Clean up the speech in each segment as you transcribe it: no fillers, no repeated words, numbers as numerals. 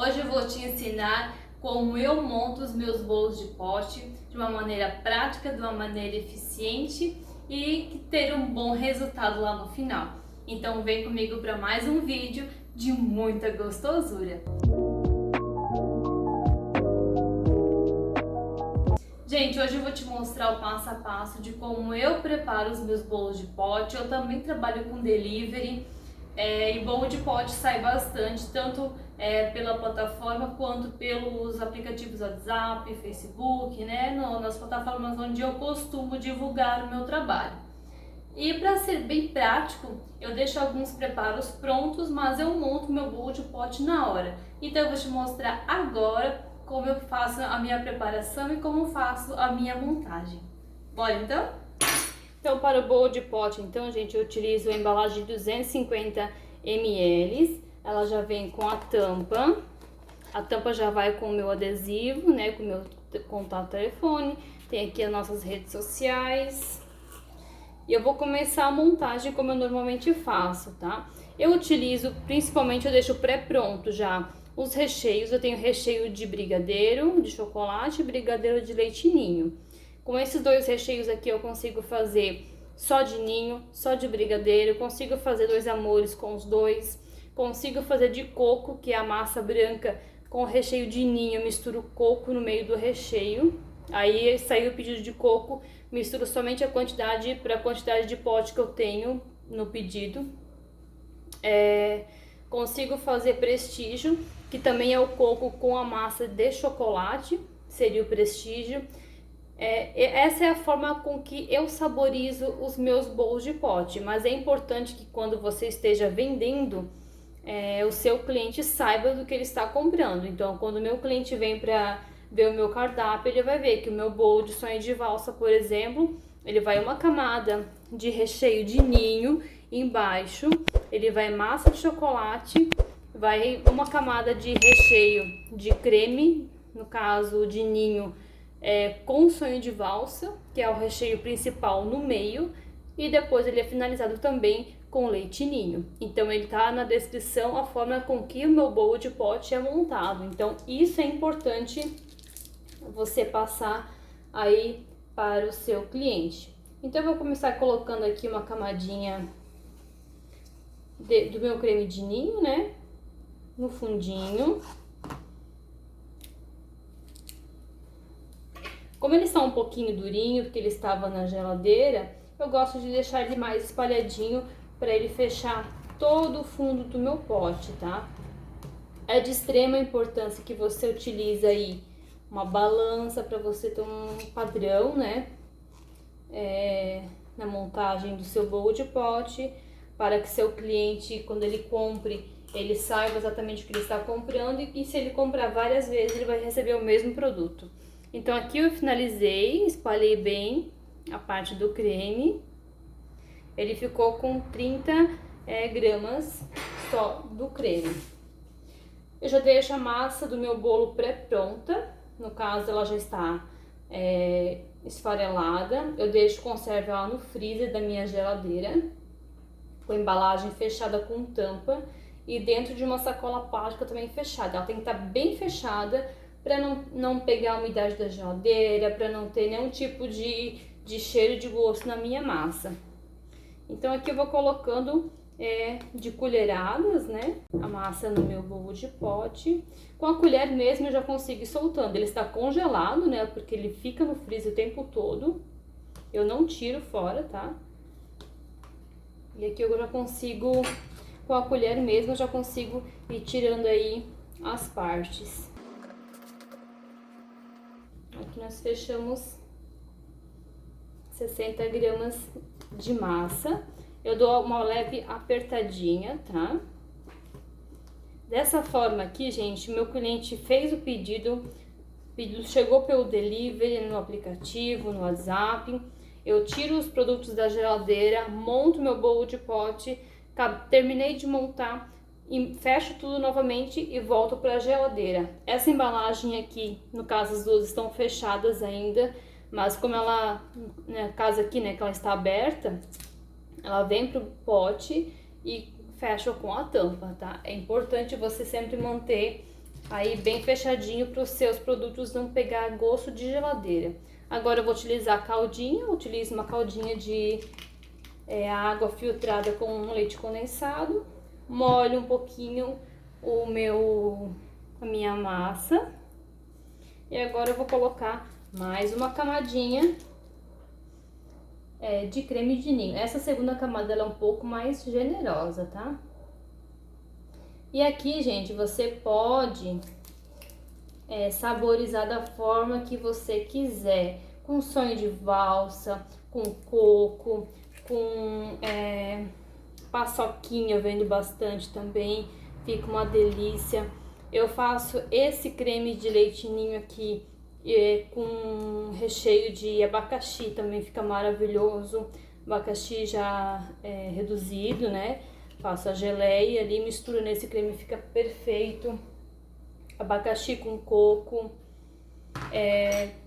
Hoje eu vou te ensinar como eu monto os meus bolos de pote de uma maneira prática, de uma maneira eficiente e ter um bom resultado lá no final. Então vem comigo para mais um vídeo de muita gostosura. Gente, hoje eu vou te mostrar o passo a passo de como eu preparo os meus bolos de pote. Eu também trabalho com delivery. E bolo de pote sai bastante, tanto pela plataforma quanto pelos aplicativos WhatsApp, Facebook, né? Nas plataformas onde eu costumo divulgar o meu trabalho. E para ser bem prático, eu deixo alguns preparos prontos, mas eu monto meu bolo de pote na hora. Então eu vou te mostrar agora como eu faço a minha preparação e como faço a minha montagem. Bora então? Então, para o bolo de pote, então, gente, eu utilizo a embalagem de 250 ml. Ela já vem com a tampa. A tampa já vai com o meu adesivo, né, com o meu contato telefone. Tem aqui as nossas redes sociais. E eu vou começar a montagem como eu normalmente faço, tá? Eu utilizo, principalmente, eu deixo pré-pronto já os recheios. Eu tenho recheio de brigadeiro, de chocolate e brigadeiro de leite ninho. Com esses dois recheios aqui eu consigo fazer só de ninho, só de brigadeiro, consigo fazer dois amores com os dois, consigo fazer de coco, que é a massa branca com o recheio de ninho, eu misturo coco no meio do recheio. Aí saiu o pedido de coco, misturo somente a quantidade para a quantidade de pote que eu tenho no pedido. Consigo fazer prestígio, que também é o coco com a massa de chocolate, seria o prestígio. Essa é a forma com que eu saborizo os meus bolos de pote, mas é importante que quando você esteja vendendo, o seu cliente saiba do que ele está comprando. Então, quando o meu cliente vem para ver o meu cardápio, ele vai ver que o meu bolo de sonho de valsa, por exemplo, ele vai uma camada de recheio de ninho embaixo, ele vai massa de chocolate, vai uma camada de recheio de creme, no caso de ninho, com sonho de valsa, que é o recheio principal no meio, e depois ele é finalizado também com leite ninho. Então ele tá na descrição a forma com que o meu bolo de pote é montado. Então isso é importante você passar aí para o seu cliente. Então eu vou começar colocando aqui uma camadinha do meu creme de ninho, né, no fundinho. Como ele está um pouquinho durinho, porque ele estava na geladeira, eu gosto de deixar ele mais espalhadinho para ele fechar todo o fundo do meu pote, tá? É de extrema importância que você utilize aí uma balança para você ter um padrão, né? Na montagem do seu bolo de pote, para que seu cliente, quando ele compre, ele saiba exatamente o que ele está comprando e se ele comprar várias vezes, ele vai receber o mesmo produto. Então aqui eu finalizei, espalhei bem a parte do creme. Ele ficou com 30 gramas só do creme. Eu já deixo a massa do meu bolo pré-pronta, no caso ela já está esfarelada. Eu deixo, conservo ela no freezer da minha geladeira, com a embalagem fechada com tampa e dentro de uma sacola plástica também fechada. Ela tem que estar bem fechada para não pegar a umidade da geladeira, para não ter nenhum tipo de cheiro de gosto na minha massa. Então aqui eu vou colocando de colheradas, né, a massa no meu bolo de pote. Com a colher mesmo eu já consigo ir soltando. Ele está congelado, né, porque ele fica no freezer o tempo todo. Eu não tiro fora, tá? E aqui eu já consigo, com a colher mesmo, eu já consigo ir tirando aí as partes. Aqui nós fechamos 60 gramas de massa. Eu dou uma leve apertadinha, tá? Dessa forma aqui, gente, meu cliente fez o pedido chegou pelo delivery, no aplicativo, no WhatsApp. Eu tiro os produtos da geladeira, monto meu bolo de pote, terminei de montar e fecho tudo novamente e volto para a geladeira. Essa embalagem aqui, no caso as duas estão fechadas ainda, mas como ela, no caso aqui, né, que ela está aberta, ela vem pro pote e fecha com a tampa, tá? É importante você sempre manter aí bem fechadinho para os seus produtos não pegar gosto de geladeira. Agora eu vou utilizar a caldinha, utilizo uma caldinha de água filtrada com leite condensado, molho um pouquinho a minha massa e agora eu vou colocar mais uma camadinha de creme de ninho. Essa segunda camada ela é um pouco mais generosa, tá? E aqui, gente, você pode saborizar da forma que você quiser, com sonho de valsa, com coco, com paçoquinha, eu vendo bastante também, fica uma delícia. Eu faço esse creme de leite ninho aqui com recheio de abacaxi, também fica maravilhoso. Abacaxi já reduzido, né? Faço a geleia ali, misturo nesse creme, fica perfeito. Abacaxi com coco,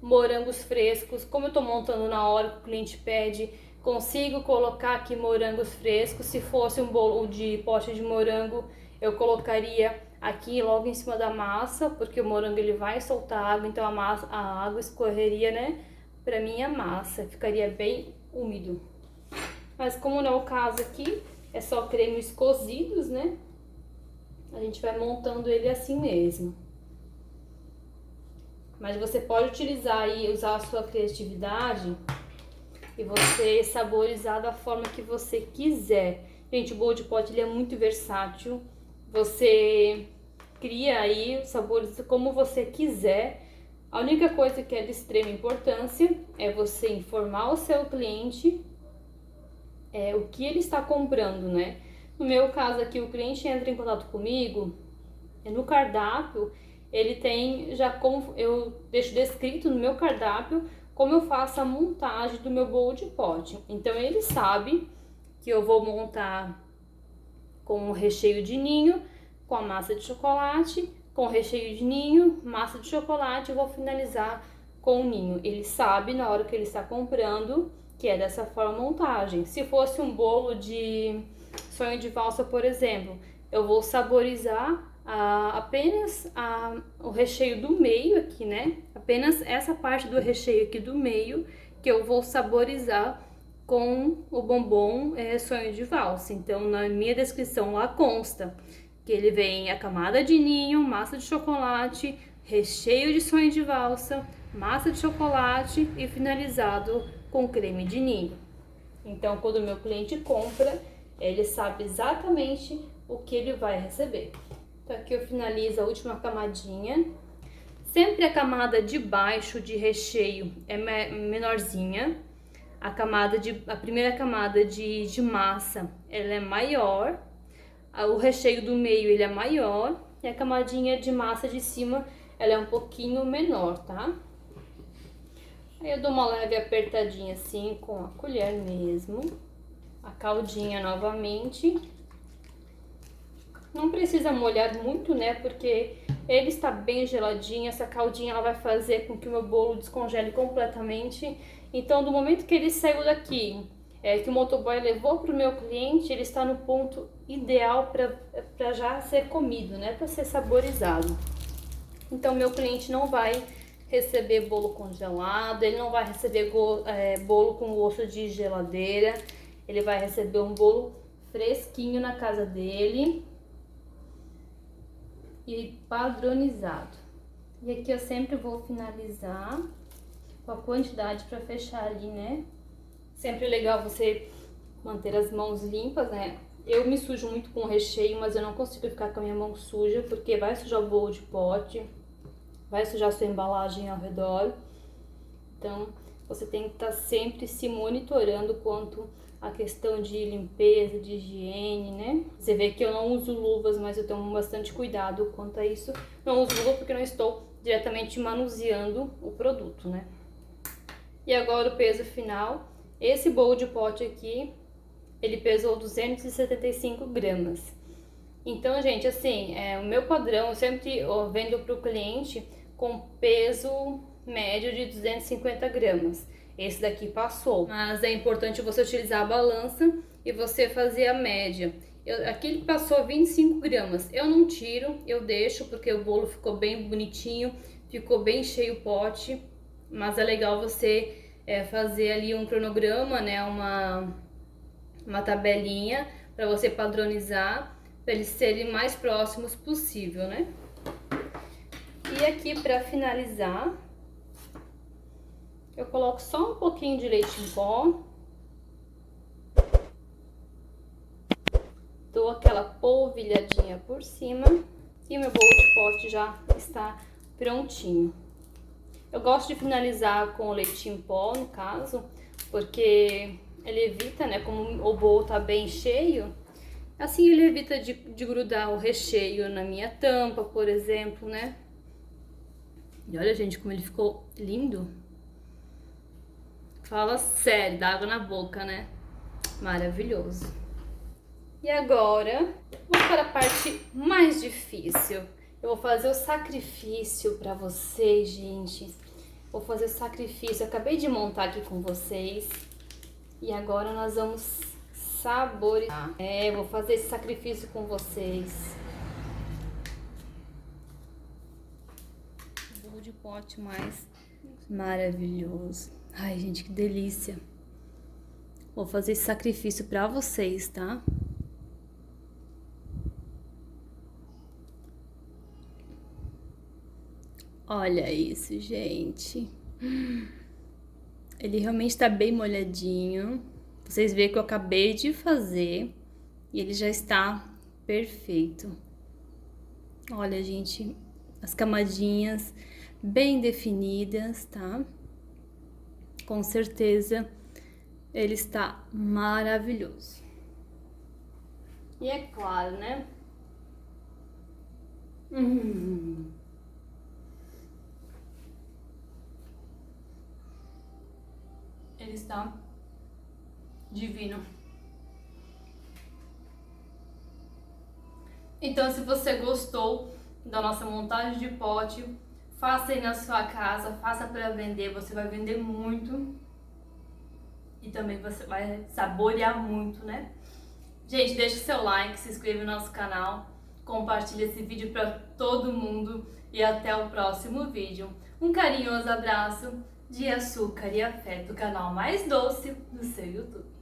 morangos frescos. Como eu tô montando na hora que o cliente pede, consigo colocar aqui morangos frescos. Se fosse um bolo de pote de morango, eu colocaria aqui logo em cima da massa, porque o morango ele vai soltar água, então a água escorreria, né, pra minha massa, ficaria bem úmido. Mas como não é o caso aqui, é só cremes cozidos, né, a gente vai montando ele assim mesmo. Mas você pode utilizar e usar a sua criatividade e você saborizar da forma que você quiser. Gente, o bolo de pote ele é muito versátil. Você cria aí os sabores como você quiser. A única coisa que é de extrema importância é você informar o seu cliente o que ele está comprando, né? No meu caso aqui, o cliente entra em contato comigo, no cardápio, ele tem já como eu deixo descrito no meu cardápio como eu faço a montagem do meu bolo de pote. Então ele sabe que eu vou montar com o recheio de ninho, com a massa de chocolate, com recheio de ninho, massa de chocolate, eu vou finalizar com o ninho. Ele sabe na hora que ele está comprando que é dessa forma a montagem. Se fosse um bolo de sonho de valsa, por exemplo, eu vou saborizar apenas o recheio do meio aqui, né? Apenas essa parte do recheio aqui do meio que eu vou saborizar com o bombom sonho de valsa. Então, na minha descrição lá consta que ele vem a camada de ninho, massa de chocolate, recheio de sonho de valsa, massa de chocolate e finalizado com creme de ninho. Então, quando o meu cliente compra, ele sabe exatamente o que ele vai receber. Então, aqui eu finalizo a última camadinha. Sempre a camada de baixo de recheio é menorzinha. A primeira camada de massa, ela é maior. O recheio do meio, ele é maior. E a camadinha de massa de cima, ela é um pouquinho menor, tá? Aí eu dou uma leve apertadinha assim com a colher mesmo. A caldinha novamente. Não precisa molhar muito, né? Porque ele está bem geladinho. Essa caldinha ela vai fazer com que o meu bolo descongele completamente. Então, do momento que ele saiu daqui, que o motoboy levou para o meu cliente, ele está no ponto ideal para já ser comido, né? Para ser saborizado. Então, meu cliente não vai receber bolo congelado, ele não vai receber bolo com gosto de geladeira. Ele vai receber um bolo fresquinho na casa dele e padronizado. E aqui eu sempre vou finalizar com a quantidade para fechar ali, né? Sempre legal você manter as mãos limpas, né? Eu me sujo muito com o recheio, mas eu não consigo ficar com a minha mão suja, porque vai sujar o bolo de pote, vai sujar a sua embalagem ao redor. Então, você tem que estar sempre se monitorando quanto a questão de limpeza, de higiene, né? Você vê que eu não uso luvas, mas eu tomo bastante cuidado quanto a isso. Não uso luva porque não estou diretamente manuseando o produto, né? E agora o peso final. Esse bolo de pote aqui, ele pesou 275 gramas. Então, gente, assim, o meu padrão, eu sempre vendo para o cliente com peso médio de 250 gramas. Esse daqui passou, mas é importante você utilizar a balança e você fazer a média. Aqui ele passou 25 gramas. Eu não tiro, eu deixo porque o bolo ficou bem bonitinho, ficou bem cheio o pote. Mas é legal você fazer ali um cronograma, né? Uma tabelinha para você padronizar, para eles serem mais próximos possível, né? E aqui para finalizar, eu coloco só um pouquinho de leite em pó. Dou aquela polvilhadinha por cima e meu bolo de pote já está prontinho. Eu gosto de finalizar com o leite em pó, no caso, porque ele evita, né, como o bolo tá bem cheio, assim ele evita de grudar o recheio na minha tampa, por exemplo, né? E olha, gente, como ele ficou lindo. Fala sério, dá água na boca, né? Maravilhoso. E agora, vamos para a parte mais difícil. Eu vou fazer o sacrifício para vocês, gente. Vou fazer o sacrifício. Eu acabei de montar aqui com vocês. E agora nós vamos saborear. Vou fazer esse sacrifício com vocês. Bolo de pote mais maravilhoso. Ai, gente, que delícia. Vou fazer esse sacrifício para vocês, tá? Olha isso, gente. Ele realmente tá bem molhadinho. Vocês veem que eu acabei de fazer e ele já está perfeito. Olha, gente, as camadinhas bem definidas, tá? Com certeza ele está maravilhoso. E é claro, né? Ele está divino. Então, se você gostou da nossa montagem de pote, faça aí na sua casa, faça para vender, você vai vender muito e também você vai saborear muito, né? Gente, deixa o seu like, se inscreva no nosso canal, compartilhe esse vídeo para todo mundo e até o próximo vídeo. Um carinhoso abraço de açúcar e afeto, o canal mais doce do seu YouTube.